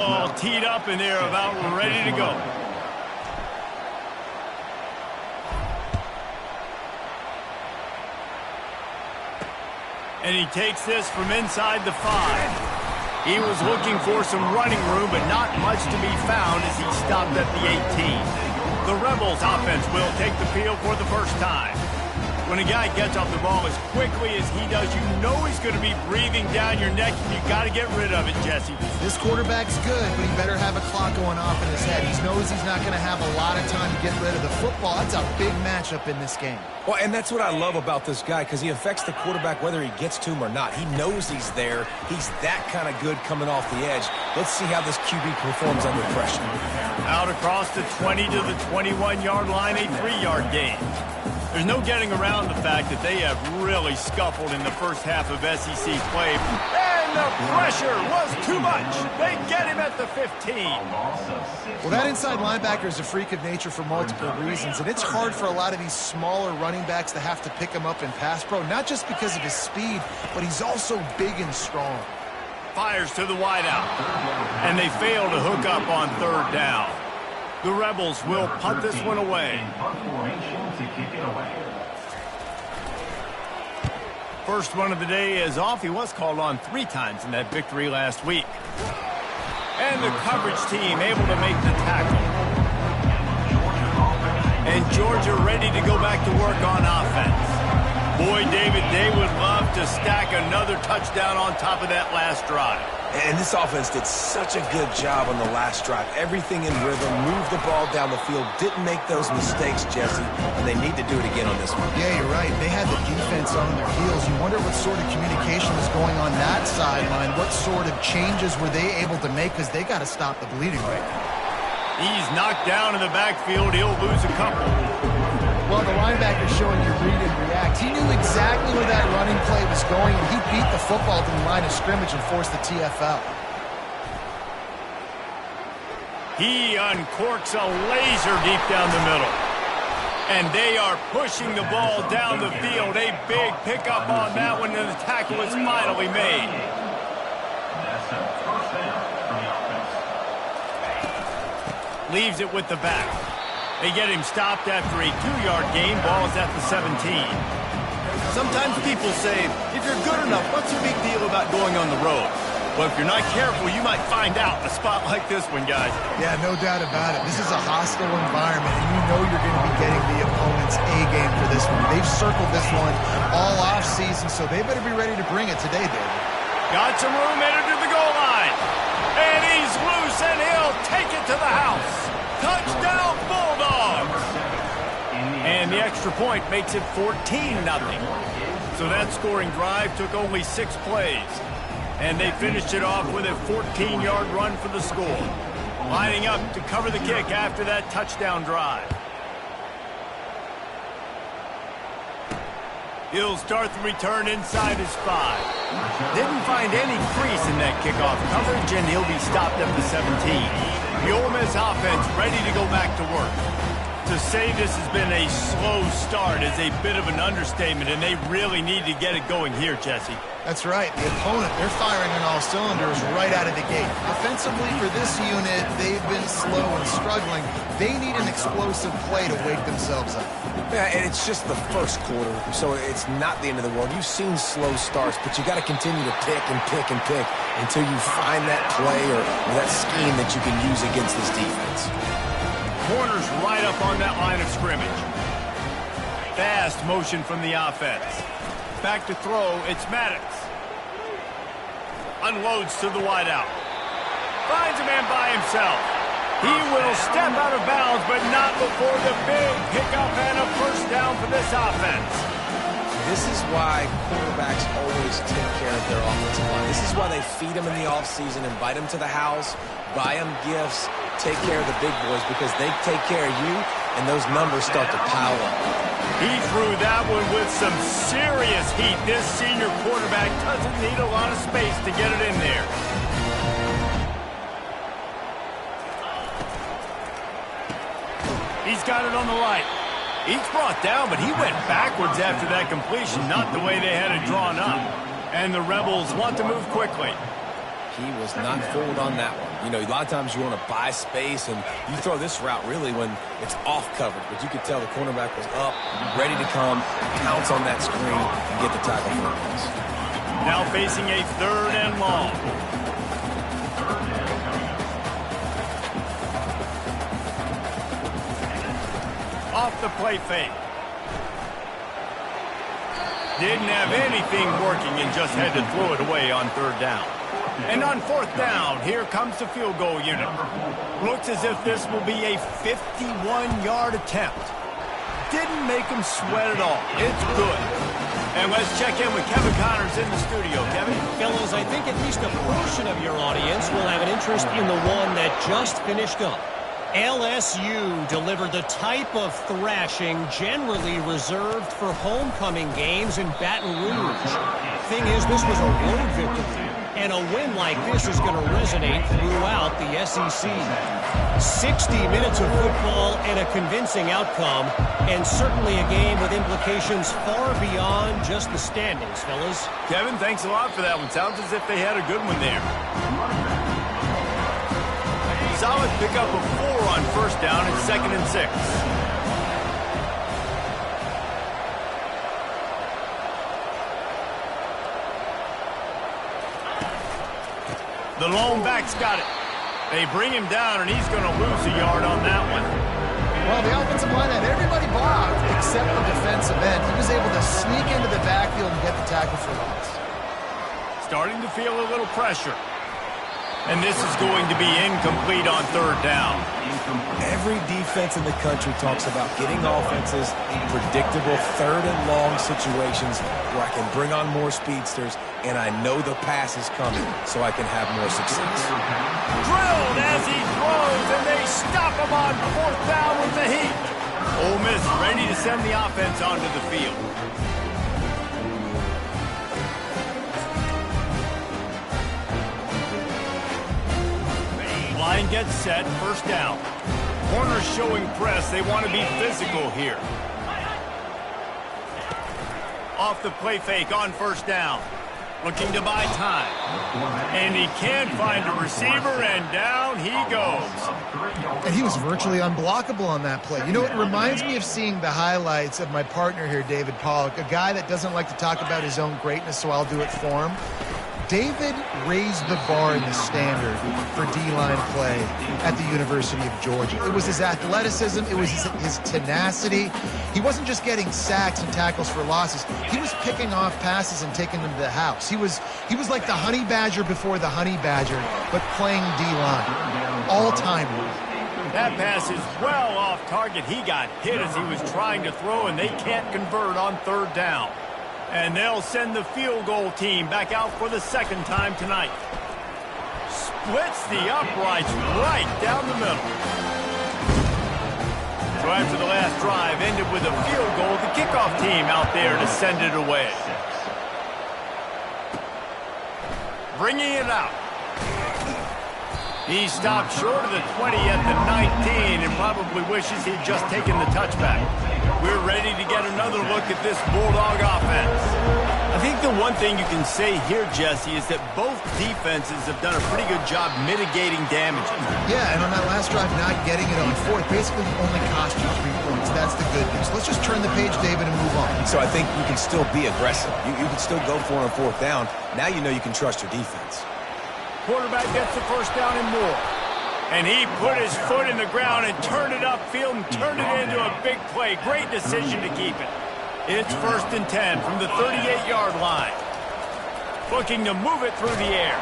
All teed up and they're about ready to go. And he takes this from inside the 5. He was looking for some running room, but not much to be found as he stopped at the 18. The Rebels offense will take the field for the first time. When a guy gets off the ball as quickly as he does, you know he's going to be breathing down your neck, and you got to get rid of it, Jesse. This quarterback's good, but he better have a clock going off in his head. He knows he's not going to have a lot of time to get rid of the football. That's a big matchup in this game. Well, and that's what I love about this guy, because he affects the quarterback whether he gets to him or not. He knows he's there. He's that kind of good coming off the edge. Let's see how this QB performs under pressure. Out across the 20 to the 21-yard line, a 3-yard gain. There's no getting around the fact that they have really scuffled in the first half of SEC play. And the pressure was too much. They get him at the 15. Well, that inside linebacker is a freak of nature for multiple reasons, and it's hard for a lot of these smaller running backs to have to pick him up in pass pro, not just because of his speed, but he's also big and strong. Fires to the wideout, and they fail to hook up on 3rd down. The Rebels will punt this one away. First one of the day is off. He was called on 3 times in that victory last week. And the coverage team able to make the tackle. And Georgia ready to go back to work on offense. Boy, David, they would love to stack another touchdown on top of that last drive. And this offense did such a good job on the last drive. Everything in rhythm, moved the ball down the field, didn't make those mistakes, Jesse, and they need to do it again on this one. Yeah, you're right. They had the defense on their heels. You wonder what sort of communication was going on that sideline. What sort of changes were they able to make, because they got to stop the bleeding right now. He's knocked down in the backfield. He'll lose a couple. Well, the linebacker's showing you read and react. He knew exactly where that running play was going, and he beat the football to the line of scrimmage and forced the TFL. He uncorks a laser deep down the middle. And they are pushing the ball down the field. A big pickup on that one, and the tackle is finally made. Leaves it with the back. They get him stopped after a 2-yard gain. Ball is at the 17. Sometimes people say, if you're good enough, what's the big deal about going on the road? Well, if you're not careful, you might find out in a spot like this one, guys. Yeah, no doubt about it. This is a hostile environment, and you know you're going to be getting the opponent's A-game for this one. They've circled this one all off-season, so they better be ready to bring it today, David. Got some room headed to the goal line. And he's loose, and he'll take it to the house. Touchdown, Bulldogs! And the extra point makes it 14-0. So that scoring drive took only 6 plays. And they finished it off with a 14-yard run for the score. Lining up to cover the kick after that touchdown drive. He'll start the return inside his 5. Didn't find any crease in that kickoff coverage, and he'll be stopped at the 17. The Ole Miss offense ready to go back to work. To say this has been a slow start is a bit of an understatement, and they really need to get it going here, Jesse. That's right. The opponent, they're firing on all cylinders right out of the gate. Defensively for this unit, they've been slow and struggling. They need an explosive play to wake themselves up. Yeah, and it's just the first quarter, so it's not the end of the world. You've seen slow starts, but you got to continue to pick and pick and pick until you find that play or that scheme that you can use against this defense. Corners right up on that line of scrimmage. Fast motion from the offense. Back to throw, it's Maddox. Unloads to the wideout. Finds a man by himself. He will step out of bounds, but not before the big pickup and a first down for this offense. This is why quarterbacks always take care of their offensive line. This is why they feed them in the offseason, invite them to the house, buy them gifts, take care of the big boys, because they take care of you, and those numbers start to pile up. He threw that one with some serious heat. This senior quarterback doesn't need a lot of space to get it in there. He's got it on the right. He's brought down, but he went backwards after that completion, not the way they had it drawn up. And the Rebels want to move quickly. He was not fooled on that one. You know, a lot of times you want to buy space, and you throw this route really when it's off coverage. But you could tell the cornerback was up, ready to come, pounce on that screen, and get the tackle for a loss. Now facing a 3rd and long. Off the play fake. Didn't have anything working and just had to throw it away on 3rd down. And on 4th down, here comes the field goal unit. Looks as if this will be a 51-yard attempt. Didn't make him sweat at all. It's good. And let's check in with Kevin Connors in the studio. Kevin? Fellas, I think at least a portion of your audience will have an interest in the one that just finished up. LSU delivered the type of thrashing generally reserved for homecoming games in Baton Rouge. Thing is, this was a road victory, and a win like this is going to resonate throughout the SEC. 60 minutes of football and a convincing outcome, and certainly a game with implications far beyond just the standings, fellas. Kevin, thanks a lot for that one. Sounds as if they had a good one there. Solid pickup of 4 on 1st down and 2nd and 6. The lone back's got it. They bring him down, and he's going to lose a yard on that one. Well, the offensive line had everybody blocked except the defensive end. He was able to sneak into the backfield and get the tackle for loss. Starting to feel a little pressure. And this is going to be incomplete on 3rd down. Every defense in the country talks about getting offenses in predictable 3rd and long situations where I can bring on more speedsters and I know the pass is coming so I can have more success. Drilled as he throws, and they stop him on 4th down with the heat. Ole Miss ready to send the offense onto the field. Line gets set, 1st down. Corners showing press. They want to be physical here. Off the play fake on 1st down. Looking to buy time. And he can't find a receiver, and down he goes. And he was virtually unblockable on that play. You know, it reminds me of seeing the highlights of my partner here, David Pollock, a guy that doesn't like to talk about his own greatness, so I'll do it for him. David raised the bar in the standard for D-line play at the University of Georgia. It was his athleticism. It was his tenacity. He wasn't just getting sacks and tackles for losses. He was picking off passes and taking them to the house. He was like the honey badger before the honey badger, but playing D-line. All-time. That pass is well off target. He got hit as he was trying to throw, and they can't convert on 3rd down. And they'll send the field goal team back out for the 2nd time tonight. Splits the uprights right down the middle. So after the last drive ended with a field goal, the kickoff team out there to send it away. Bringing it out. He stopped short of the 20 at the 19 and probably wishes he'd just taken the touchback. We're ready to get another look at this Bulldog offense. I think the one thing you can say here, Jesse, is that both defenses have done a pretty good job mitigating damage. Yeah, and on that last drive, not getting it on 4th basically only cost you 3 points. That's the good news. Let's just turn the page, David, and move on. So I think you can still be aggressive. You can still go for it on 4th down. Now you know you can trust your defense. Quarterback gets the 1st down and more. And he put his foot in the ground and turned it upfield and turned it into a big play. Great decision to keep it. It's 1st and 10 from the 38-yard line. Looking to move it through the air.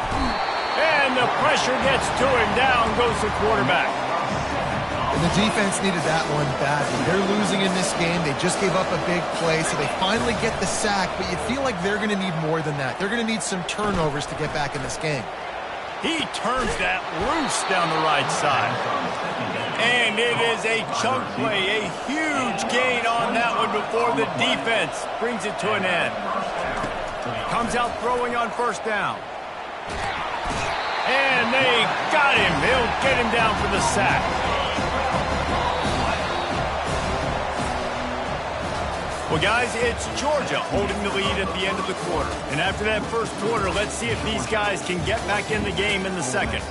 And the pressure gets to him. Down goes the quarterback. And the defense needed that one badly. They're losing in this game. They just gave up a big play, so they finally get the sack. But you feel like they're going to need more than that. They're going to need some turnovers to get back in this game. He turns that loose down the right side. And it is a chunk play, a huge gain on that one before the defense brings it to an end. Comes out throwing on 1st down. And they got him. They'll get him down for the sack. Well, guys, it's Georgia holding the lead at the end of the quarter. And after that first quarter, let's see if these guys can get back in the game in the second.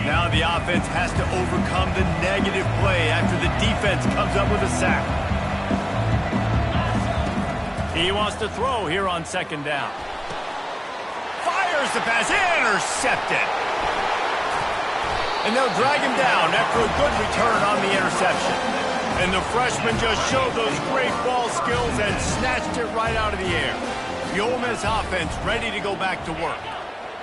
Now the offense has to overcome the negative play after the defense comes up with a sack. He wants to throw here on second down. Fires the pass, intercepted. And they'll drag him down after a good return on the interception. And the freshman just showed those great ball skills and snatched it right out of the air. The Ole Miss offense ready to go back to work.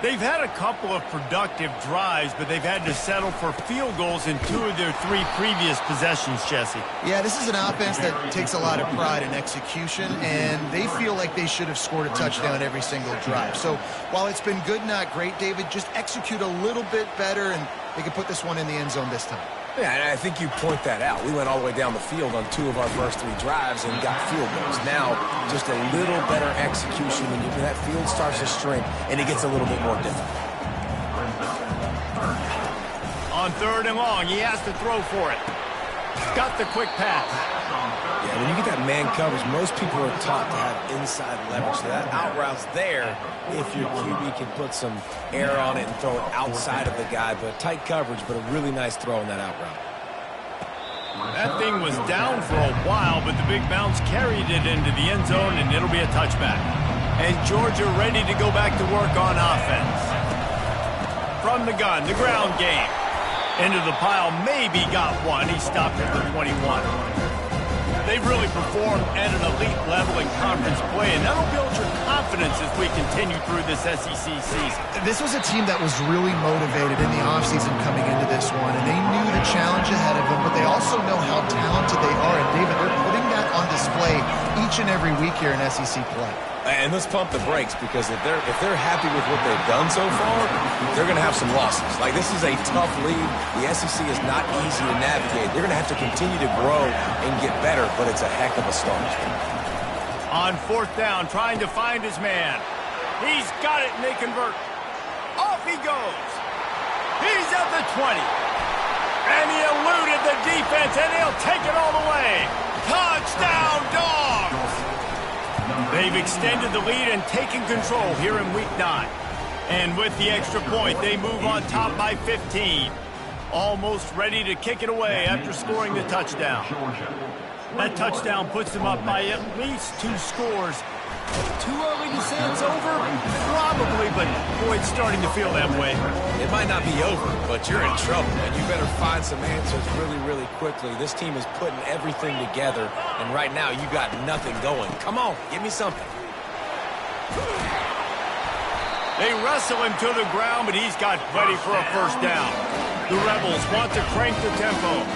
They've had a couple of productive drives, but they've had to settle for field goals in 2 of their 3 previous possessions, Jesse. Yeah, this is an offense that takes a lot of pride in execution, and they feel like they should have scored a touchdown every single drive. So while it's been good, not great, David, just execute a little bit better, and they can put this one in the end zone this time. Yeah, and I think you point that out. We went all the way down the field on 2 of our first 3 drives and got field goals. Now, just a little better execution when that field starts to shrink and it gets a little bit more difficult. On 3rd and long, he has to throw for it. Got the quick pass. Yeah, when you get that man coverage, most people are taught to have inside leverage. So that out route's there if your QB can put some air on it and throw it outside of the guy. But tight coverage, but a really nice throw on that out route. That thing was down for a while, but the big bounce carried it into the end zone, and it'll be a touchback. And Georgia ready to go back to work on offense. From the gun, the ground game. Into the pile, maybe got one. He stopped at the 21. They've really performed at an elite level in conference play, and that'll build your confidence as we continue through this SEC season. This was a team that was really motivated in the offseason coming into this one, and they knew the challenge ahead of them, but they also know how talented they are. And, David, they're putting that on display each and every week here in SEC play. And let's pump the brakes, because if they're happy with what they've done so far, they're going to have some losses. Like, this is a tough league. The SEC is not easy to navigate. They're going to have to continue to grow and get better, but it's a heck of a start. On 4th down, trying to find his man. He's got it, and they convert. Off he goes. He's at the 20. And he eluded the defense, and he'll take it all the way. Touchdown, Dogs! They've extended the lead and taken control here in Week 9. And with the extra point, they move on top by 15. Almost ready to kick it away after scoring the touchdown. That touchdown puts them up by at least 2 scores. Too early to say it's over? Probably, but boy, it's starting to feel that way. It might not be over, but you're in trouble, and you better find some answers really, really quickly. This team is putting everything together, and right now you got nothing going. Come on, give me something. They wrestle him to the ground, but he's got ready for a first down. The Rebels want to crank the tempo.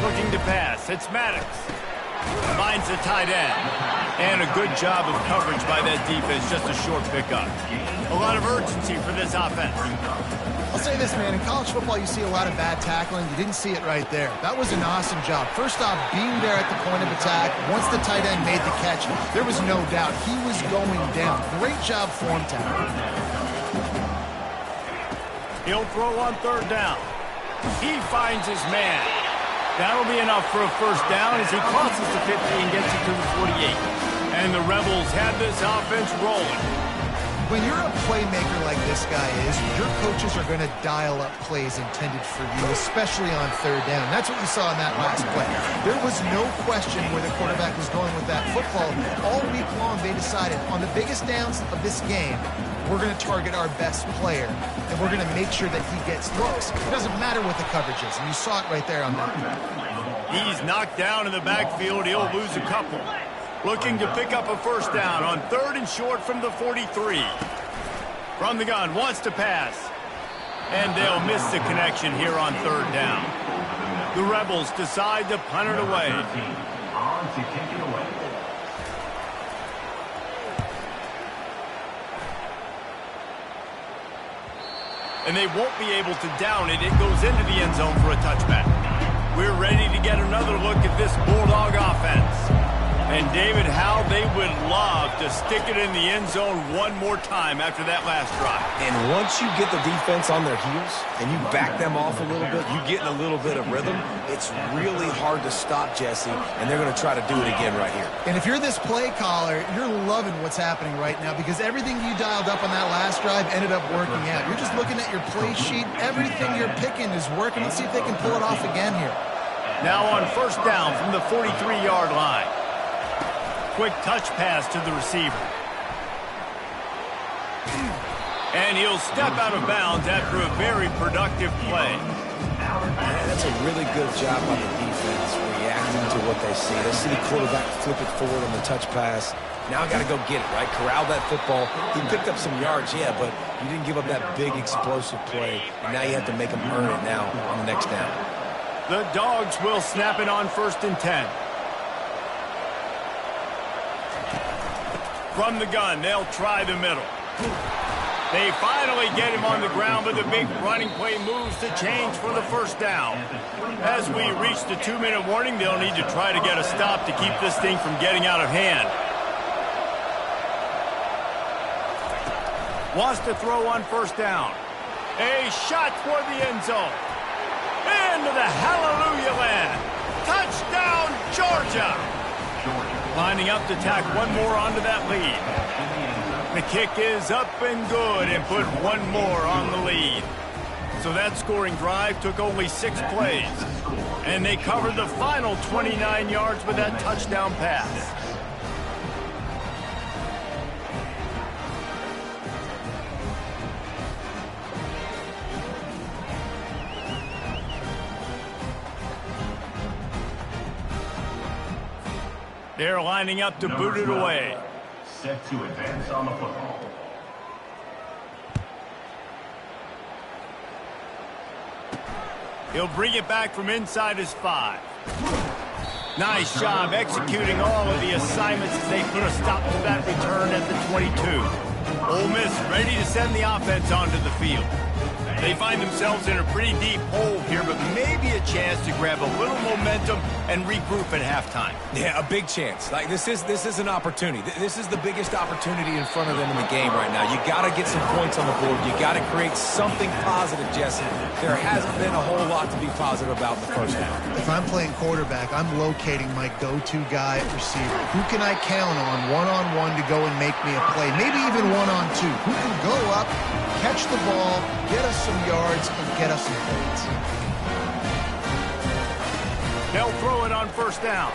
Looking to pass. It's Maddox. Finds the tight end. And a good job of coverage by that defense. Just a short pickup. A lot of urgency for this offense. I'll say this, man. In college football, you see a lot of bad tackling. You didn't see it right there. That was an awesome job. First off, being there at the point of attack. Once the tight end made the catch, there was no doubt he was going down. Great job form tackling. He'll throw on 3rd down. He finds his man. That'll be enough for a first down as he crosses the 50 and gets it to the 48. And the Rebels have this offense rolling. When you're a playmaker like this guy is, your coaches are going to dial up plays intended for you, especially on 3rd down. That's what you saw in that last play. There was no question where the quarterback was going with that football. All week long, they decided on the biggest downs of this game, we're going to target our best player, and we're going to make sure that he gets looks. It doesn't matter what the coverage is, and you saw it right there on that. He's knocked down in the backfield. He'll lose a couple. Looking to pick up a first down on 3rd and short from the 43. From the gun, wants to pass. And they'll miss the connection here on 3rd down. The Rebels decide to punt it away. And they won't be able to down it. It goes into the end zone for a touchback. We're ready to get another look at this Bulldog offense. And, David, how they would love to stick it in the end zone one more time after that last drive. And once you get the defense on their heels and you back them off a little bit, you get in a little bit of rhythm, it's really hard to stop, Jesse, and they're going to try to do it again right here. And if you're this play caller, you're loving what's happening right now because everything you dialed up on that last drive ended up working out. You're just looking at your play sheet. Everything you're picking is working. Let's see if they can pull it off again here. Now on first down from the 43-yard line. Quick touch pass to the receiver. And he'll step out of bounds after a very productive play. That's a really good job by the defense reacting to what they see. They see the quarterback flip it forward on the touch pass. Now I got to go get it, right? Corral that football. He picked up some yards, yeah, but you didn't give up that big explosive play. And now you have to make him earn it now on the next down. The Dogs will snap it on 1st and 10. From the gun, they'll try the middle. They finally get him on the ground, but the big running play moves the change for the first down. As we reach the 2-minute warning, they'll need to try to get a stop to keep this thing from getting out of hand. Wants to throw on first down. A shot for the end zone. Into the hallelujah land. Touchdown, Georgia. Lining up to tack one more onto that lead. The kick is up and good and put one more on the lead. So that scoring drive took only 6 plays. And they covered the final 29 yards with that touchdown pass. They're lining up to boot it away. Set to advance on the football. He'll bring it back from inside his 5. Nice job executing all of the assignments as they put a stop to that return at the 22. Ole Miss ready to send the offense onto the field. They find themselves in a pretty deep hole here, but maybe a chance to grab a little momentum and regroup at halftime. Yeah, a big chance. Like this is an opportunity. This is the biggest opportunity in front of them in the game right now. You got to get some points on the board. You got to create something positive, Jesse. There hasn't been a whole lot to be positive about in the first half. If I'm playing quarterback, I'm locating my go-to guy at receiver. Who can I count on one-on-one to go and make me a play? Maybe even one-on-two. Who can go up, catch the ball, get us some yards, and get us some points. They'll throw it on first down.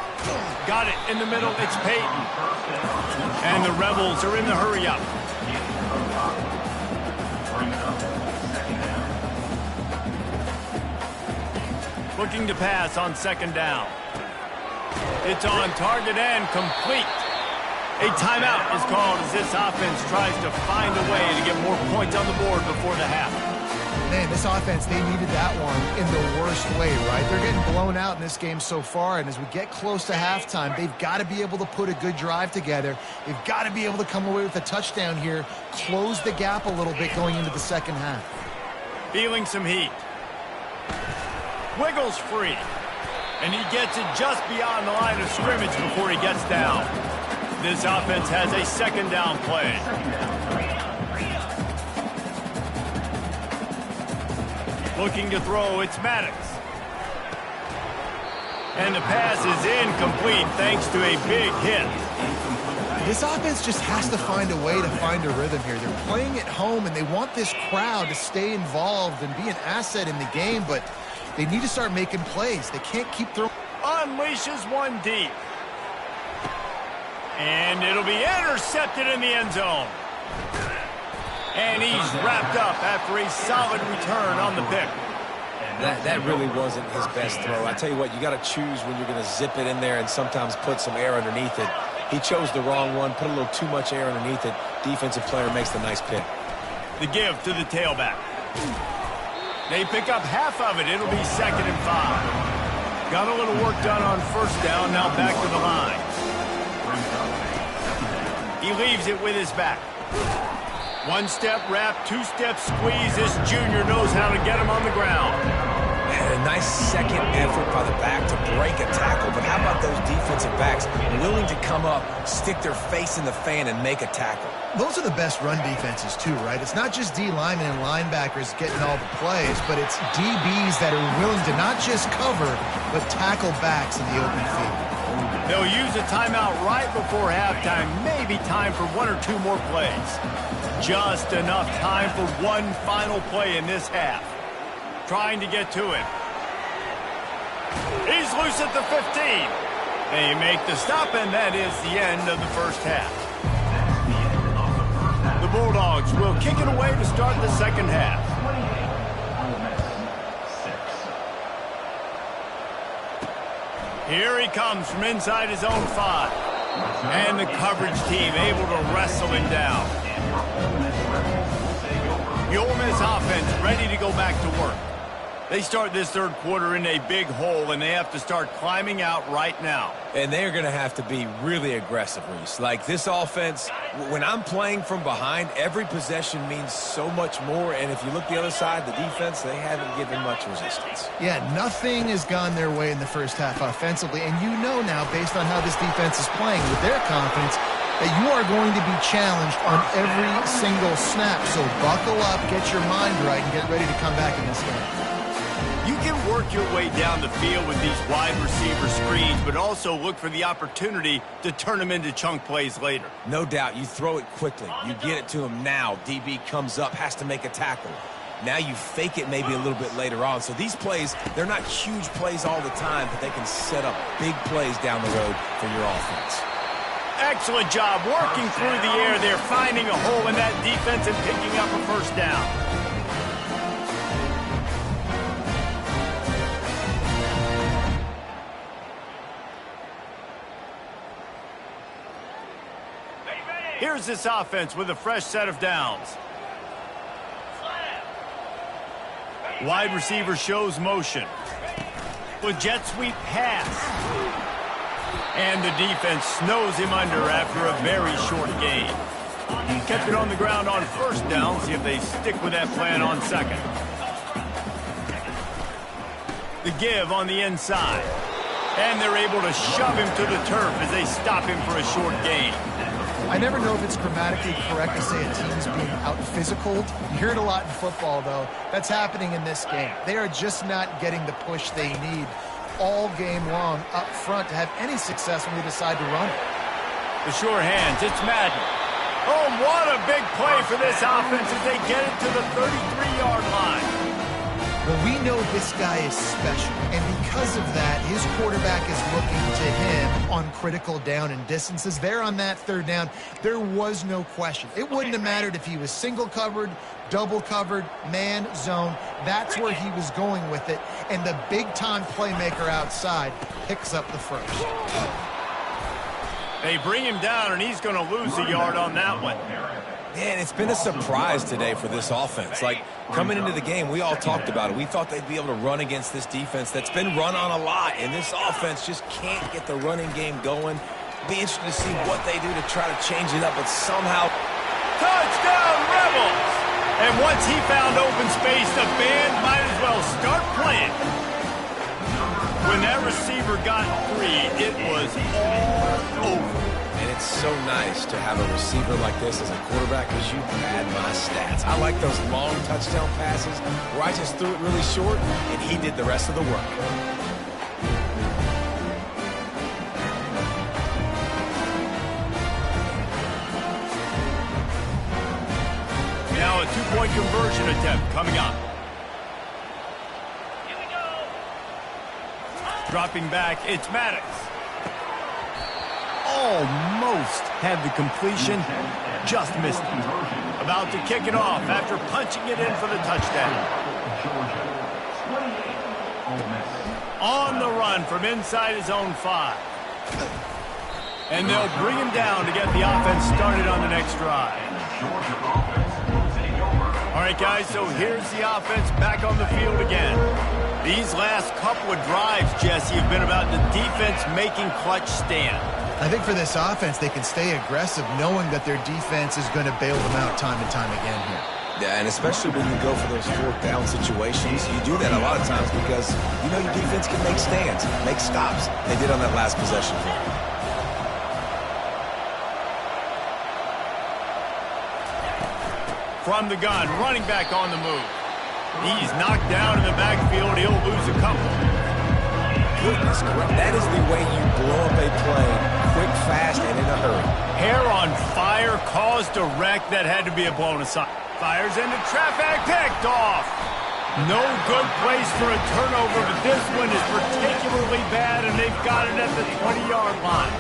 Got it in the middle. It's Peyton. And the Rebels are in the hurry-up. Looking to pass on second down. It's on target and complete. A timeout is called as this offense tries to find a way to get more points on the board before the half. Man, this offense, they needed that one in the worst way, right? They're getting blown out in this game so far, and as we get close to halftime, they've got to be able to put a good drive together. They've got to be able to come away with a touchdown here, close the gap a little bit going into the second half. Feeling some heat. Wiggles free. And he gets it just beyond the line of scrimmage before he gets down. This offense has a second down play. Looking to throw, it's Maddox. And the pass is incomplete thanks to a big hit. This offense just has to find a way to find a rhythm here. They're playing at home, and they want this crowd to stay involved and be an asset in the game, but they need to start making plays. They can't keep throwing. Unleashes one deep. And it'll be intercepted in the end zone. And he's wrapped up after a solid return on the pick. That really wasn't his best throw. I tell you what, you got to choose when you're going to zip it in there and sometimes put some air underneath it. He chose the wrong one, put a little too much air underneath it. Defensive player makes the nice pick. The give to the tailback. They pick up half of it. It'll be 2nd and 5. Got a little work done on first down. Now back to the line. He leaves it with his back. One-step wrap, two-step squeeze. This junior knows how to get him on the ground. And a nice second effort by the back to break a tackle. But how about those defensive backs willing to come up, stick their face in the fan, and make a tackle. Those are the best run defenses too, right? It's not just D linemen and linebackers getting all the plays, but it's DBs that are willing to not just cover, but tackle backs in the open field. They'll use a timeout right before halftime, maybe time for one or two more plays. Just enough time for one final play in this half. Trying to get to him. He's loose at the 15. They make the stop, and that is the end of the first half. The Bulldogs will kick it away to start the second half. Here he comes from inside his own 5. And the coverage team able to wrestle him down. The Ole Miss offense ready to go back to work. They start this third quarter in a big hole, and they have to start climbing out right now. And they're going to have to be really aggressive, Reese. Like this offense, when I'm playing from behind, every possession means so much more. And if you look the other side, the defense, they haven't given much resistance. Yeah, nothing has gone their way in the first half offensively. And you know now, based on how this defense is playing with their confidence, that you are going to be challenged on every single snap. So buckle up, get your mind right, and get ready to come back in this game. You can work your way down the field with these wide receiver screens, but also look for the opportunity to turn them into chunk plays later. No doubt. You throw it quickly. You get it to him now. DB comes up, has to make a tackle. Now you fake it maybe a little bit later on. So these plays, they're not huge plays all the time, but they can set up big plays down the road for your offense. Excellent job working through the air there, finding a hole in that defense and picking up a first down. Here's this offense with a fresh set of downs. Wide receiver shows motion. With jet sweep pass. And the defense snows him under after a very short gain. Kept it on the ground on first down. See if they stick with that plan on second. The give on the inside. And they're able to shove him to the turf as they stop him for a short gain. I never know if it's grammatically correct to say a team's being out-physicaled. You hear it a lot in football, though. That's happening in this game. They are just not getting the push they need all game long up front to have any success when they decide to run it. The sure hands, it's Madden. Oh, what a big play for this offense as they get it to the 33-yard line. Well, we know this guy is special, and because of that, his quarterback is looking to him on critical down and distances. There on that third down, there was no question. It wouldn't have mattered if he was single covered, double covered, man, zone. That's where he was going with it, and the big-time playmaker outside picks up the first. They bring him down, and he's going to lose a yard on that one. Man, it's been a surprise today for this offense. Like, coming into the game, we all talked about it. We thought they'd be able to run against this defense that's been run on a lot, and this offense just can't get the running game going. Be interested to see what they do to try to change it up, but somehow... Touchdown, Rebels! And once he found open space, the band might as well start playing. When that receiver got free, it was all over. And it's so nice to have a receiver like this as a quarterback because you pad my stats. I like those long touchdown passes where I just threw it really short and he did the rest of the work. Now a two-point conversion attempt coming up. Here we go. Dropping back, it's Maddox. Almost had the completion, just missed it. About to kick it off after punching it in for the touchdown. On the run from inside his own 5. And they'll bring him down to get the offense started on the next drive. All right, guys, so here's the offense back on the field again. These last couple of drives, Jesse, have been about the defense making clutch stand. I think for this offense, they can stay aggressive knowing that their defense is going to bail them out time and time again here. Yeah, and especially when you go for those fourth down situations, you do that a lot of times because you know your defense can make stands, make stops. They did on that last possession for them. From the gun, running back on the move. He's knocked down in the backfield. He'll lose a couple. Goodness, that is the way you blow up a play quick, fast, and in a hurry. Hair on fire, caused a wreck that had to be a blown aside. Fires into traffic, picked off. No good place for a turnover, but this one is particularly bad, and they've got it at the 20-yard line.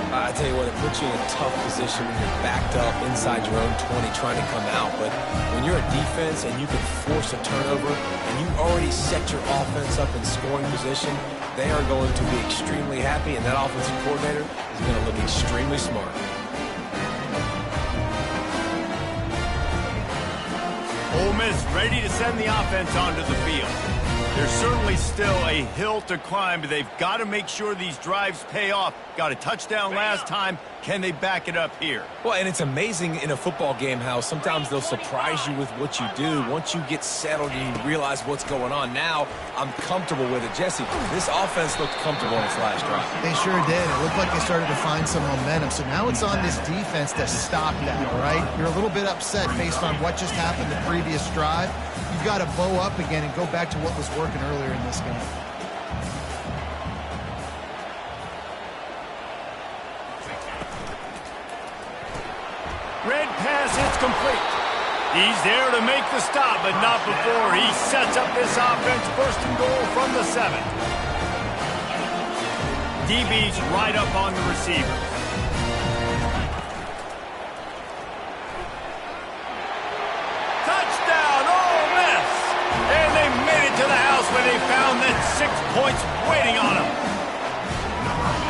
I tell you what, it puts you in a tough position when you're backed up inside your own 20 trying to come out. But when you're a defense and you can force a turnover and you already set your offense up in scoring position, they are going to be extremely happy, and that offensive coordinator is going to look extremely smart. Ole Miss ready to send the offense onto the field. There's certainly still a hill to climb, but they've got to make sure these drives pay off. Got a touchdown last time. Can they back it up here? Well, and it's amazing in a football game how sometimes they'll surprise you with what you do. Once you get settled and you realize what's going on, now I'm comfortable with it. Jesse, this offense looked comfortable in its last drive. They sure did. It looked like they started to find some momentum. So now it's on this defense to stop that, right? You're a little bit upset based on what just happened the previous drive. You've got to bow up again and go back to what was working earlier in this game. Red pass, it's complete. He's there to make the stop, but not before he sets up this offense. First and goal from the 7. DB's right up on the receiver. Touchdown, Ole Miss! And they made it to the house when they found that 6 points waiting on them.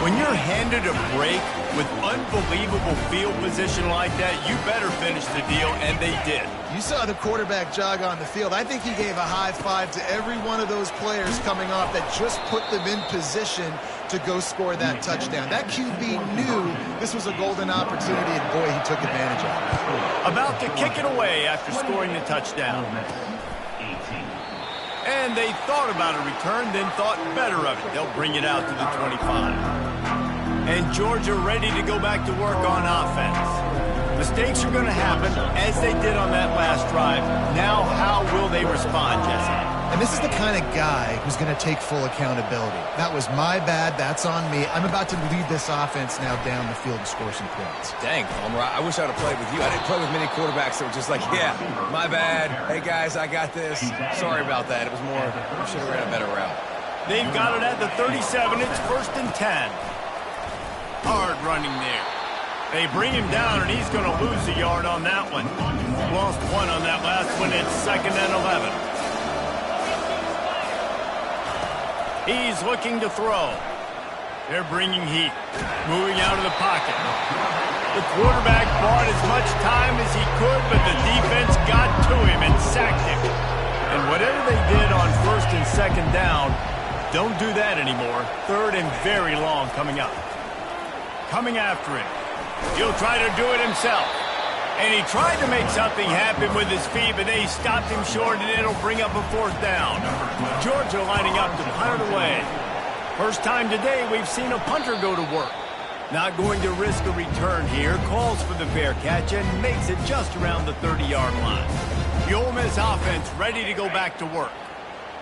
When you're handed a break with unbelievable field position like that, you better finish the deal, and they did. You saw the quarterback jog on the field. I think he gave a high five to every one of those players coming off that just put them in position to go score that touchdown. That QB knew this was a golden opportunity, and boy, he took advantage of it. About to kick it away after scoring the touchdown. And they thought about a return, then thought better of it. They'll bring it out to the 25. And Georgia ready to go back to work on offense. Mistakes are going to happen, as they did on that last drive. Now, how will they respond, Jesse? And this is the kind of guy who's going to take full accountability. That was my bad. That's on me. I'm about to lead this offense now down the field and score some points. Dang, Palmer, I wish I would have played with you. I didn't play with many quarterbacks that were just like, yeah, my bad. Hey, guys, I got this. Sorry about that. It was more, we should have ran a better route. They've got it at the 37. It's 1st and 10. Hard running there. They bring him down, and he's going to lose a yard on that one. Lost 1 on that last one. It's 2nd and 11. He's looking to throw. They're bringing heat. Moving out of the pocket. The quarterback bought as much time as he could, but the defense got to him and sacked him. And whatever they did on 1st and 2nd down, don't do that anymore. 3rd and very long coming up. Coming after him. He'll try to do it himself. And he tried to make something happen with his feet, but they stopped him short, and it'll bring up a 4th down. Georgia lining up to punt it away. First time today we've seen a punter go to work. Not going to risk a return here. Calls for the fair catch and makes it just around the 30-yard line. The Ole Miss offense ready to go back to work.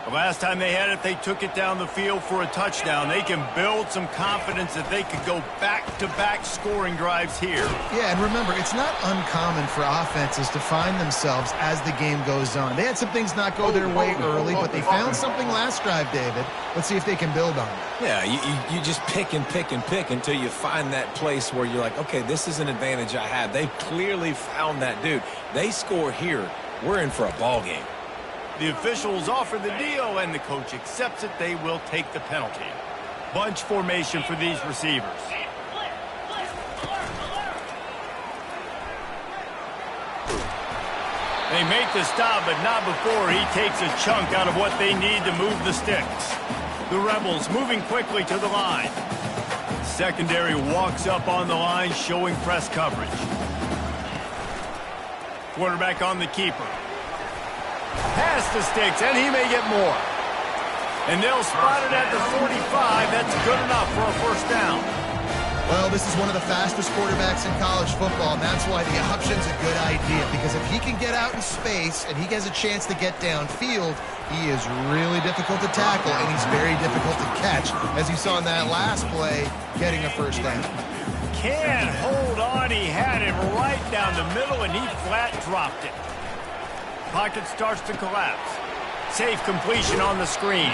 The last time they had it, they took it down the field for a touchdown. They can build some confidence that they could go back-to-back scoring drives here. Yeah, and remember, it's not uncommon for offenses to find themselves as the game goes on. They had some things not go their way early, but they found something last drive, David. Let's see if they can build on it. Yeah, you just pick and pick and pick until you find that place where you're like, okay, this is an advantage I have. They clearly found that dude. They score here. We're in for a ball game. The officials offer the deal, and the coach accepts it. They will take the penalty. Bunch formation for these receivers. They make the stop, but not before he takes a chunk out of what they need to move the sticks. The Rebels moving quickly to the line. Secondary walks up on the line, showing press coverage. Quarterback on the keeper. Pass the sticks, and he may get more. And they'll spot it at the 45. That's good enough for a first down. Well, this is one of the fastest quarterbacks in college football, and that's why the option's a good idea, because if he can get out in space and he has a chance to get downfield, he is really difficult to tackle, and he's very difficult to catch, as you saw in that last play, getting a first down. Can't hold on. He had him right down the middle, and he flat dropped it. Pocket starts to collapse. Safe completion on the screen,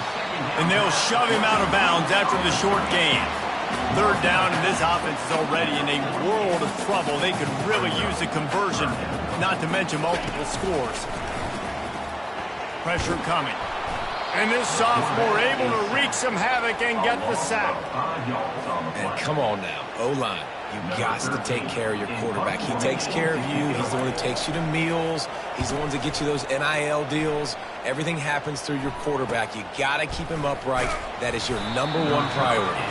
and they'll shove him out of bounds after the short gain. Third down, and this offense is already in a world of trouble. They could really use a conversion, not to mention multiple scores. Pressure coming. And this sophomore able to wreak some havoc and get the sack. And come on now, O-line. You got to take care of your quarterback. He takes care of you. He's the one who takes you to meals. He's the one that gets you those NIL deals. Everything happens through your quarterback. You got to keep him upright. That is your #1 priority.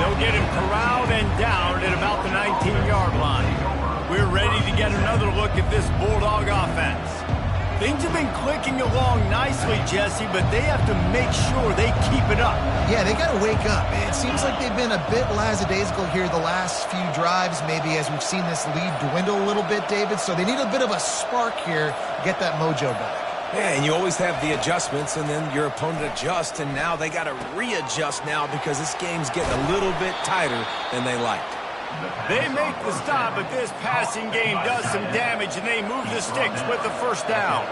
They'll get him corralled and down at about the 19-yard line. We're ready to get another look at this Bulldog offense. Things have been clicking along nicely, Jesse, but they have to make sure they keep it up. Yeah, they got to wake up. It seems like they've been a bit lackadaisical here the last few drives, maybe as we've seen this lead dwindle a little bit, David. So they need a bit of a spark here to get that mojo back. Yeah, and you always have the adjustments, and then your opponent adjusts, and now they got to readjust now because this game's getting a little bit tighter than they liked. They make the stop, but this passing game does some damage, and they move the sticks with the first down.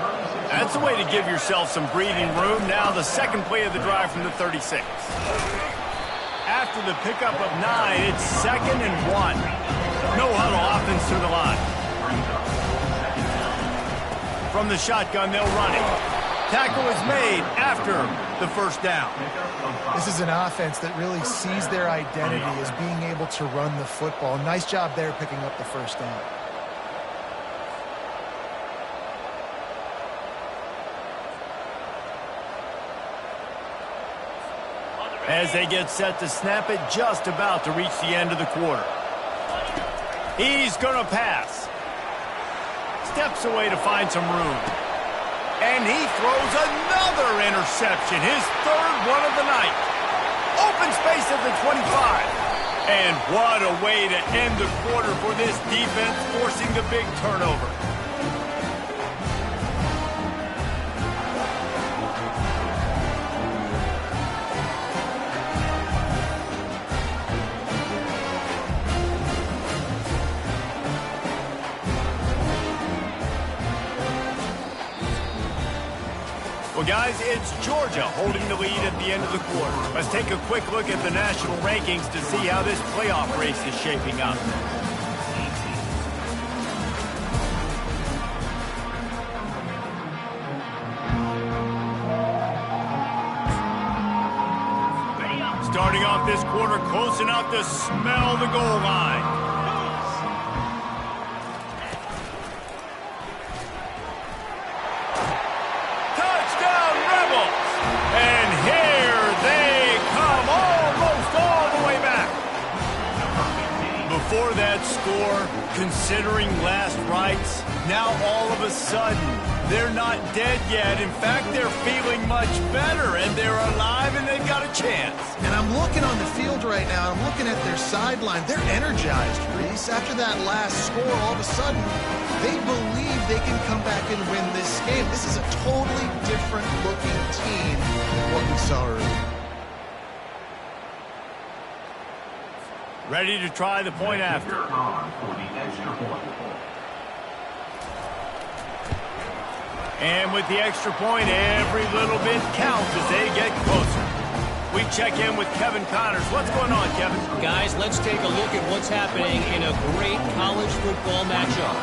That's a way to give yourself some breathing room. Now the second play of the drive from the 36. After the pickup of 9, it's 2nd and 1. No huddle offense to the line. From the shotgun, they'll run it. Tackle is made after the first down. This is an offense that really sees their identity as being able to run the football. Nice job there picking up the first down. As they get set to snap it, just about to reach the end of the quarter. He's going to pass. Steps away to find some room. And he throws another interception, his third one of the night. Open space at the 25. And what a way to end the quarter for this defense, forcing the big turnover. Well, guys, it's Georgia holding the lead at the end of the quarter. Let's take a quick look at the national rankings to see how this playoff race is shaping up. Starting off this quarter close enough to smell the goal line. And here they come, almost all the way back. Before that score, considering last rites, now all of a sudden, they're not dead yet. In fact, they're feeling much better, and they're alive, and they've got a chance. And I'm looking on the field right now, I'm looking at their sideline. They're energized, Reese. After that last score, all of a sudden, they believe they can come back and win this game. This is a totally different looking team than what we saw earlier. Ready to try the point after. And with the extra point, every little bit counts as they get closer. We check in with Kevin Connors. What's going on, Kevin? Guys, let's take a look at what's happening in a great college football matchup.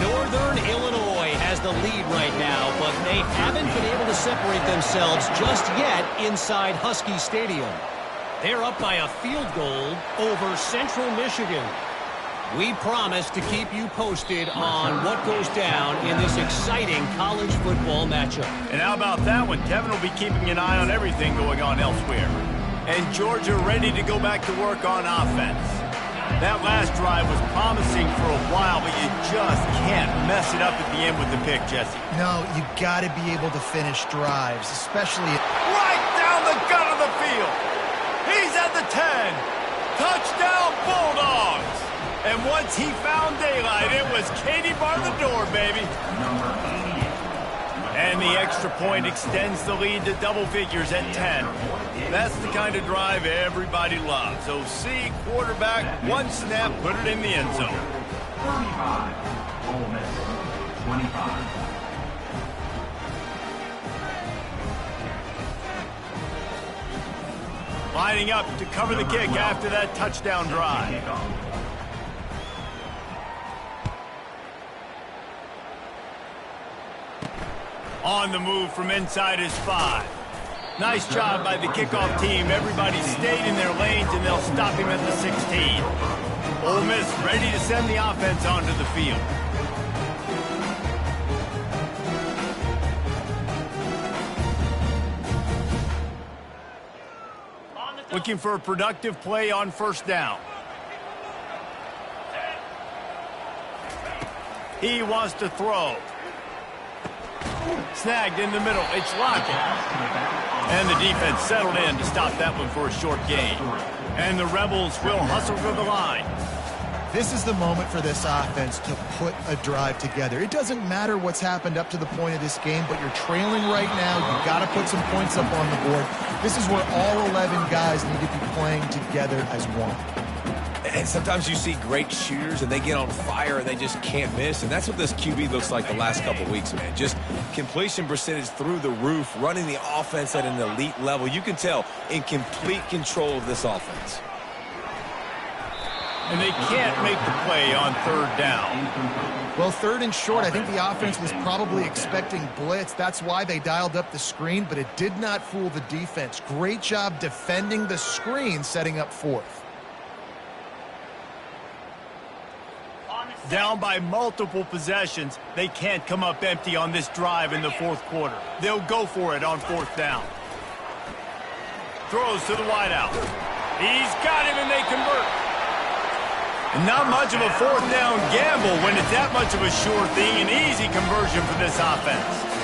Northern Illinois has the lead right now, but they haven't been able to separate themselves just yet inside Husky Stadium. They're up by a field goal over Central Michigan. We promise to keep you posted on what goes down in this exciting college football matchup. And how about that one? Kevin will be keeping an eye on everything going on elsewhere. And Georgia ready to go back to work on offense. That last drive was promising for a while, but you just can't mess it up at the end with the pick, Jesse. No, you got to be able to finish drives, especially right down the gut of the field. He's at the 10. Touchdown, Bulldogs. And once he found daylight, it was Katie bar the door, baby. And the extra point extends the lead to double figures at 10. That's the kind of drive everybody loves. OC, quarterback, one snap, put it in the end zone. 35, Ole Miss, 25. Lining up to cover the kick after that touchdown drive. On the move from inside his 5. Nice job by the kickoff team. Everybody stayed in their lanes, and they'll stop him at the 16. Ole Miss ready to send the offense onto the field. Looking for a productive play on first down. He wants to throw. Snagged in the middle. It's Lockett. And the defense settled in to stop that one for a short gain. And the Rebels will hustle for the line. This is the moment for this offense to put a drive together. It doesn't matter what's happened up to the point of this game, but you're trailing right now. You've got to put some points up on the board. This is where all 11 guys need to be playing together as one. And sometimes you see great shooters and they get on fire and they just can't miss. And that's what this QB looks like the last couple weeks, man. Just completion percentage through the roof, running the offense at an elite level. You can tell in complete control of this offense. And they can't make the play on third down. Well, third and short, I think the offense was probably expecting blitz. That's why they dialed up the screen, but it did not fool the defense. Great job defending the screen, setting up fourth. Down by multiple possessions, they can't come up empty on this drive in the fourth quarter. They'll go for it on fourth down. Throws to the wideout. He's got him, and they convert. And not much of a fourth down gamble when it's that much of a sure thing, an easy conversion for this offense.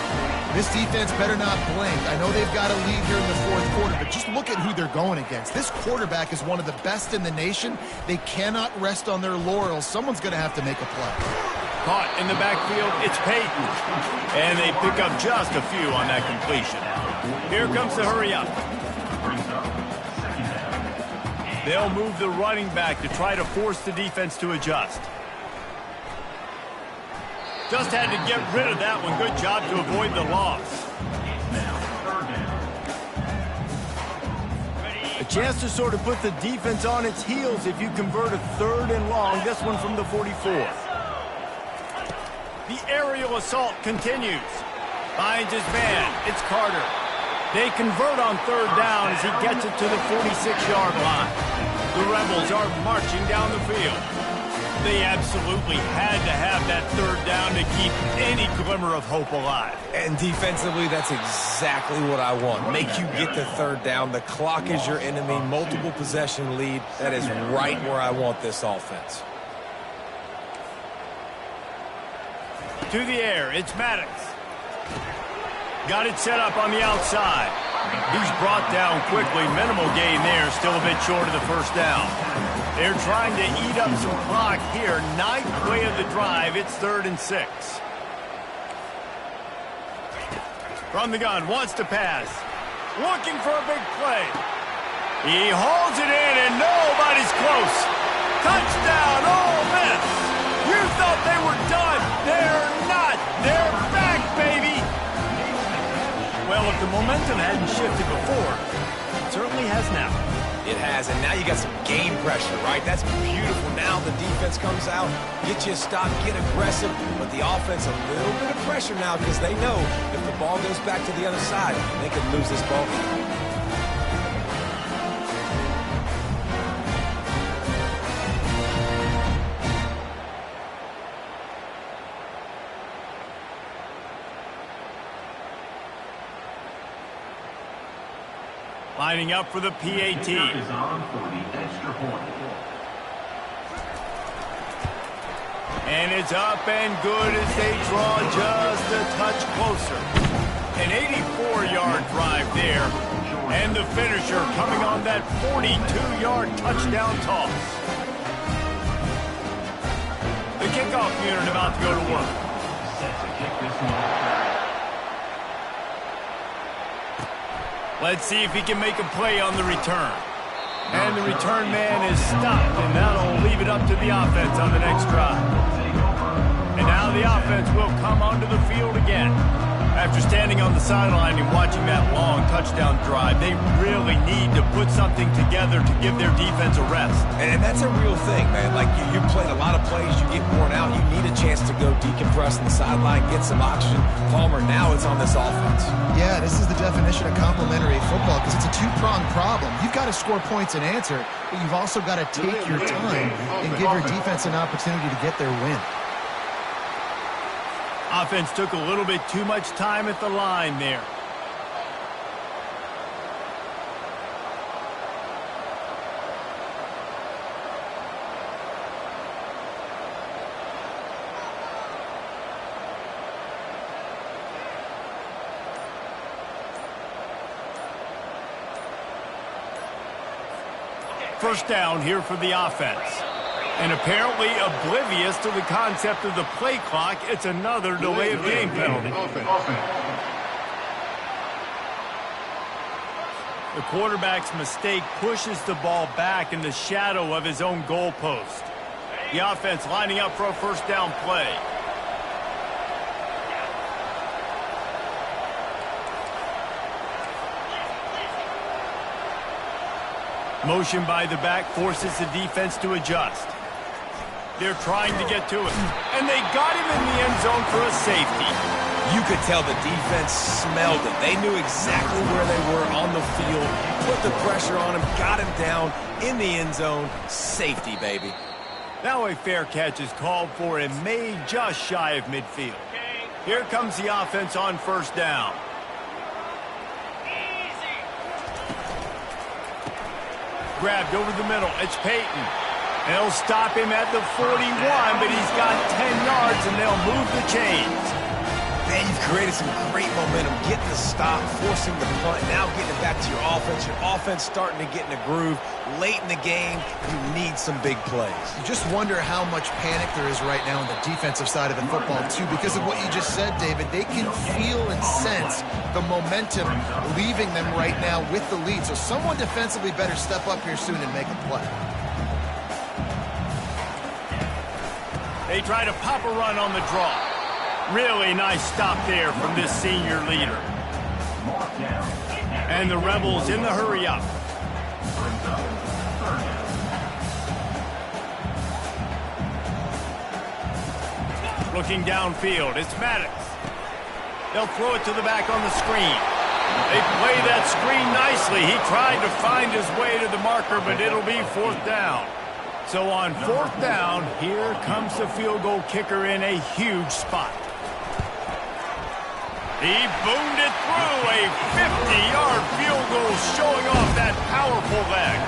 This defense better not blink. I know they've got a lead here in the fourth quarter, but just look at who they're going against. This quarterback is one of the best in the nation. They cannot rest on their laurels. Someone's going to have to make a play. Caught in the backfield, it's Peyton. And they pick up just a few on that completion. Here comes the hurry up. They'll move the running back to try to force the defense to adjust. Just had to get rid of that one. Good job to avoid the loss. A chance to sort of put the defense on its heels if you convert a third and long. This one from the 44. The aerial assault continues. Finds his man. It's Carter. They convert on third down as he gets it to the 46-yard line. The Rebels are marching down the field. They absolutely had to have that third down to keep any glimmer of hope alive. And defensively, that's exactly what I want. Make you get the third down. The clock is your enemy. Multiple possession lead. That is right where I want this offense. To the air, it's Maddox. Got it set up on the outside. He's brought down quickly. Minimal gain there. Still a bit short of the first down. They're trying to eat up some clock here. Ninth play of the drive. It's 3rd and 6. From the gun, wants to pass. Looking for a big play. He hauls it in, and nobody's close. Touchdown, Ole Miss. You thought they were done. They're not. They're back, baby. Well, if the momentum hadn't shifted before, it certainly has now. It has, and now you got some game pressure, right? That's beautiful. Now the defense comes out, get you a stop, get aggressive, but the offense a little bit of pressure now because they know if the ball goes back to the other side, they could lose this ball game. Lining up for the PAT. Is on for the extra point. And it's up and good as they draw just a touch closer. An 84-yard drive there. And the finisher coming on that 42-yard touchdown toss. The kickoff unit about to go to work. Set to kick this one off. Let's see if he can make a play on the return. And the return man is stopped, and that'll leave it up to the offense on the next drive. And now the offense will come onto the field again. After standing on the sideline and watching that long touchdown drive, they really need to put something together to give their defense a rest. And that's a real thing, man. Like, you played a lot of plays, you get worn out, you need a chance to go decompress on the sideline, get some oxygen. Palmer, now it's on this offense. Yeah, this is the definition of complementary football because it's a two-pronged problem. You've got to score points and answer, but you've also got to take your time and give your defense an opportunity to get their win. Offense took a little bit too much time at the line there. First down here for the offense. And apparently oblivious to the concept of the play clock, it's another delay of game penalty. The quarterback's mistake pushes the ball back in the shadow of his own goalpost. The offense lining up for a first down play. Motion by the back forces the defense to adjust. They're trying to get to it. And they got him in the end zone for a safety. You could tell the defense smelled it. They knew exactly where they were on the field, put the pressure on him, got him down in the end zone. Safety, baby. Now a fair catch is called for and made just shy of midfield. Here comes the offense on first down. Grabbed over the middle. It's Peyton. They'll stop him at the 41, but he's got 10 yards, and they'll move the chains. Man, you've created some great momentum, getting the stop, forcing the punt, now getting it back to your offense. Your offense starting to get in a groove. Late in the game, you need some big plays. You just wonder how much panic there is right now on the defensive side of the football, too, because of what you just said, David. They can feel and sense the momentum leaving them right now with the lead. So someone defensively better step up here soon and make a play. They try to pop a run on the draw. Really nice stop there from this senior leader. And the Rebels in the hurry up. Looking downfield, it's Maddox. They'll throw it to the back on the screen. They play that screen nicely. He tried to find his way to the marker, but it'll be fourth down. So on fourth down, here comes the field goal kicker in a huge spot. He boomed it through, a 50-yard field goal showing off that powerful leg.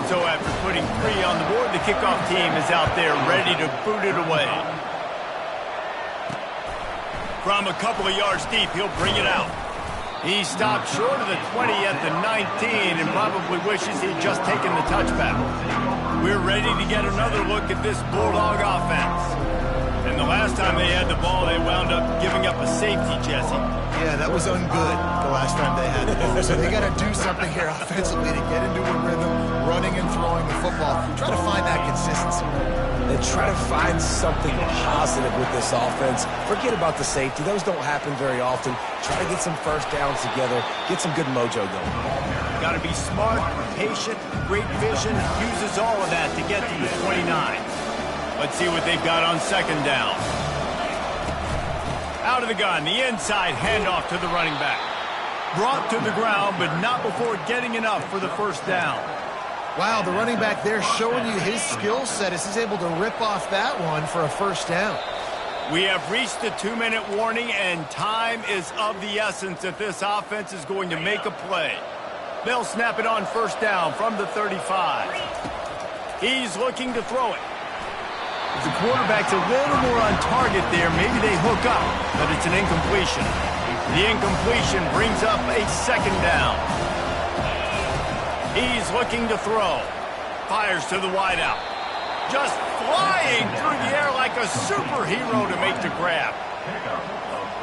So after putting 3 on the board, the kickoff team is out there ready to boot it away. From a couple of yards deep, he'll bring it out. He stopped short of the 20 at the 19 and probably wishes he'd just taken the touchback. We're ready to get another look at this Bulldog offense. And the last time they had the ball, they wound up giving up a safety, Jesse. Yeah, that was ungood the last time they had the ball. So they got to do something here offensively to get into a rhythm, running and throwing the football. Try to find that consistency. And try to find something positive with this offense. Forget about the safety. Those don't happen very often. Try to get some first downs together. Get some good mojo going. Got to be smart, patient, great vision. Uses all of that to get to the 29. Let's see what they've got on second down. Out of the gun, the inside handoff to the running back. Brought to the ground, but not before getting enough for the first down. Wow, the running back there showing you his skill set as he's able to rip off that one for a first down. We have reached the 2-minute warning, and time is of the essence that this offense is going to make a play. They'll snap it on first down from the 35. He's looking to throw it. If the quarterback's a little more on target there, maybe they hook up, but it's an incompletion. The incompletion brings up a second down. He's looking to throw. Fires to the wideout. Just flying through the air like a superhero to make the grab.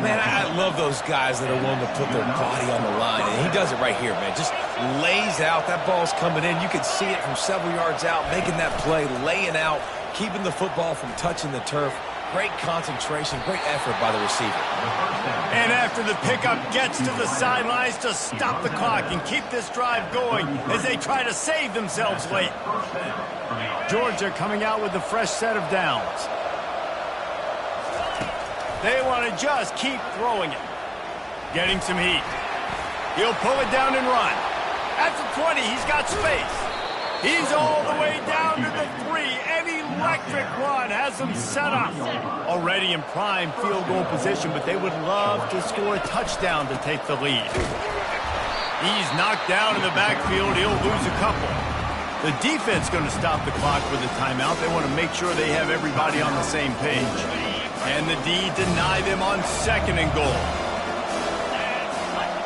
Man, I love those guys that are willing to put their body on the line, and he does it right here, man. Just lays out. That ball's coming in. You can see it from several yards out, making that play, laying out, keeping the football from touching the turf. Great concentration, great effort by the receiver. And after the pickup, gets to the sidelines to stop the clock and keep this drive going as they try to save themselves late. Georgia coming out with a fresh set of downs. They want to just keep throwing it. Getting some heat. He'll pull it down and run. At the 20, he's got space. He's all the way down to the 3. An electric run has them set up. Already in prime field goal position, but they would love to score a touchdown to take the lead. He's knocked down in the backfield. He'll lose a couple. The defense going to stop the clock with a timeout. They want to make sure they have everybody on the same page. And the D deny them on 2nd and goal.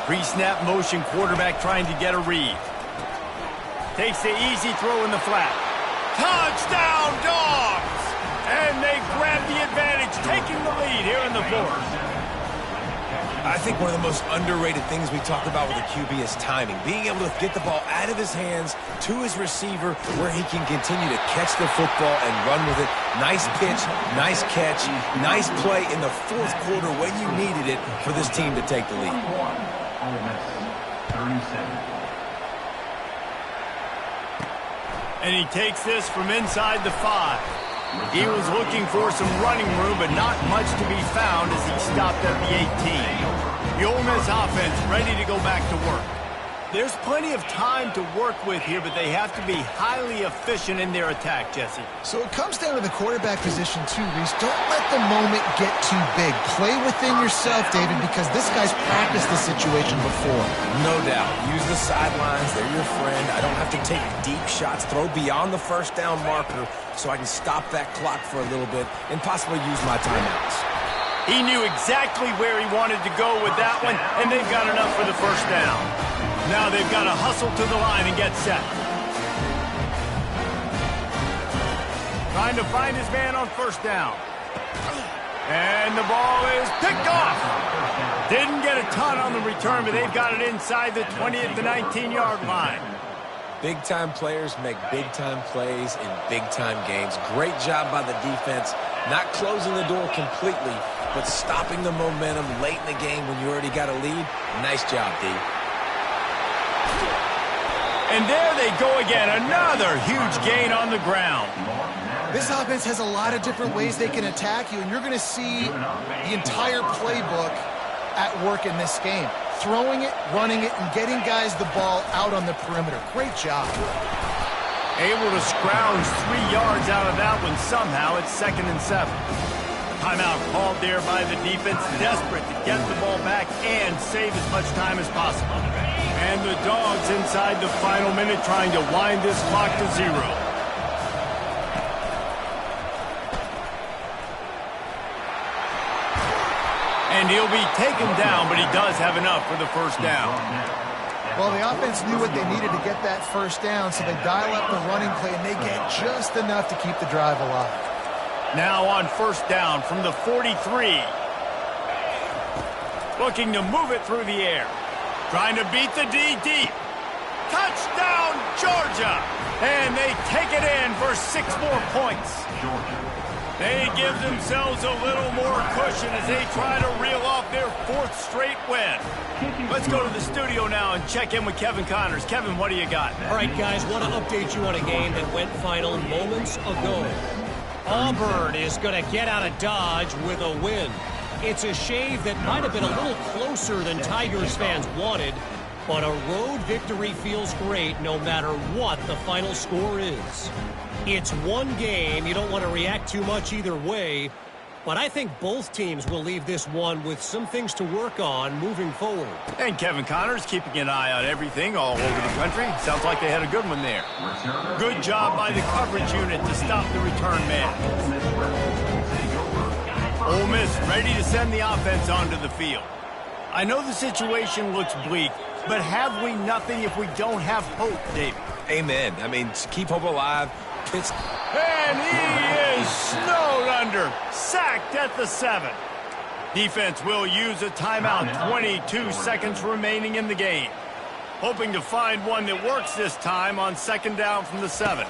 Pre-snap motion, quarterback trying to get a read. Takes the easy throw in the flat. Touchdown, Dogs! And they grab the advantage, taking the lead here in the 4th. I think one of the most underrated things we talk about with a QB is timing. Being able to get the ball out of his hands to his receiver where he can continue to catch the football and run with it. Nice pitch, nice catch, nice play in the 4th quarter when you needed it for this team to take the lead. And he takes this from inside the 5. He was looking for some running room, but not much to be found as he stopped at the 18. The Ole Miss offense ready to go back to work. There's plenty of time to work with here, but they have to be highly efficient in their attack, Jesse. So it comes down to the quarterback position too, Reese. Don't let the moment get too big. Play within yourself, David, because this guy's practiced this situation before. No doubt. Use the sidelines. They're your friend. I don't have to take deep shots. Throw beyond the 1st down marker so I can stop that clock for a little bit and possibly use my timeouts. He knew exactly where he wanted to go with that one, and they've got enough for the 1st down. Now they've got to hustle to the line and get set. Trying to find his man on 1st down. And the ball is picked off. Didn't get a ton on the return, but they've got it inside the 20 at the 19-yard line. Big-time players make big-time plays in big-time games. Great job by the defense, not closing the door completely, but stopping the momentum late in the game when you already got a lead. Nice job, D. And there they go again, another huge gain on the ground. This offense has a lot of different ways they can attack you, and you're going to see the entire playbook at work in this game. Throwing it, running it, and getting guys the ball out on the perimeter. Great job. Able to scrounge 3 yards out of that one somehow. It's 2nd and 7. Timeout called there by the defense, desperate to get the ball back and save as much time as possible. And the Dogs inside the final minute trying to wind this clock to 0. And he'll be taken down, but he does have enough for the 1st down. Well, the offense knew what they needed to get that 1st down, so they dial up the running play, and they get just enough to keep the drive alive. Now on 1st down from the 43. Looking to move it through the air. Trying to beat the D deep. Touchdown, Georgia! And they take it in for 6 more points. They give themselves a little more cushion as they try to reel off their 4th straight win. Let's go to the studio now and check in with Kevin Connors. Kevin, what do you got? All right, guys, want to update you on a game that went final moments ago. Auburn is going to get out of Dodge with a win. It's a shave that might have been a little closer than Tigers fans wanted, but a road victory feels great no matter what the final score is. It's one game. You don't want to react too much either way, But I think both teams will leave this one with some things to work on moving forward. And Kevin Connors keeping an eye on everything all over the country. Sounds like they had a good one there. Good job by the coverage unit to stop the return man. Ole Miss ready to send the offense onto the field. I know the situation looks bleak, but have we nothing if we don't have hope, David? Amen. I mean, keep hope alive. And he is snowed under. Sacked at the 7. Defense will use a timeout. 22 seconds remaining in the game. Hoping to find one that works this time on second down from the 7.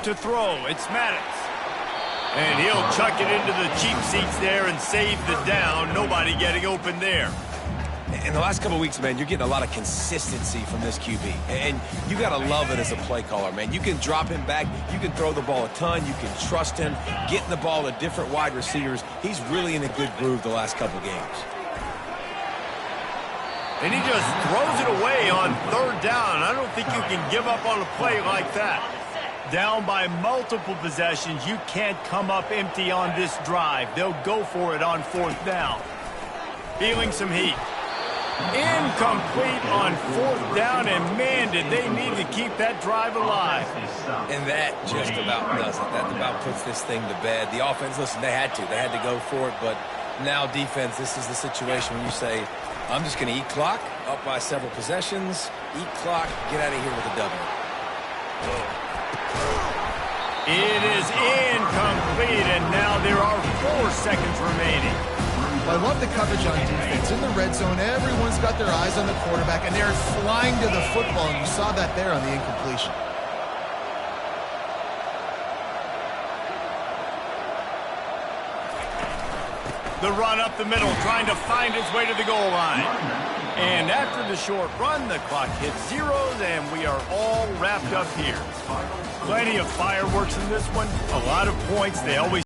To throw, it's Maddox. And he'll chuck it into the cheap seats there and save the down. Nobody getting open there. In the last couple of weeks, man, you're getting a lot of consistency from this QB. And you got to love it as a play caller, man. You can drop him back. You can throw the ball a ton. You can trust him, getting the ball to different wide receivers. He's really in a good groove the last couple games. And he just throws it away on third down. I don't think you can give up on a play like that. Down by multiple possessions, you can't come up empty on this drive. They'll go for it on fourth down. Feeling some heat. Incomplete on fourth down, and man, did they need to keep that drive alive. And that just about does it. That about puts this thing to bed. The offense, listen, they had to go for it, but now defense, this is the situation when you say, I'm just going to eat clock, up by several possessions, eat clock, get out of here with a W. It is incomplete, and now there are 4 seconds remaining. I love the coverage on defense. In the red zone, everyone's got their eyes on the quarterback, and they're flying to the football, and you saw that there on the incompletion. The run up the middle, trying to find its way to the goal line. And after the short run, the clock hits zeros, and we are all wrapped up here. Plenty of fireworks in this one, a lot of points. They always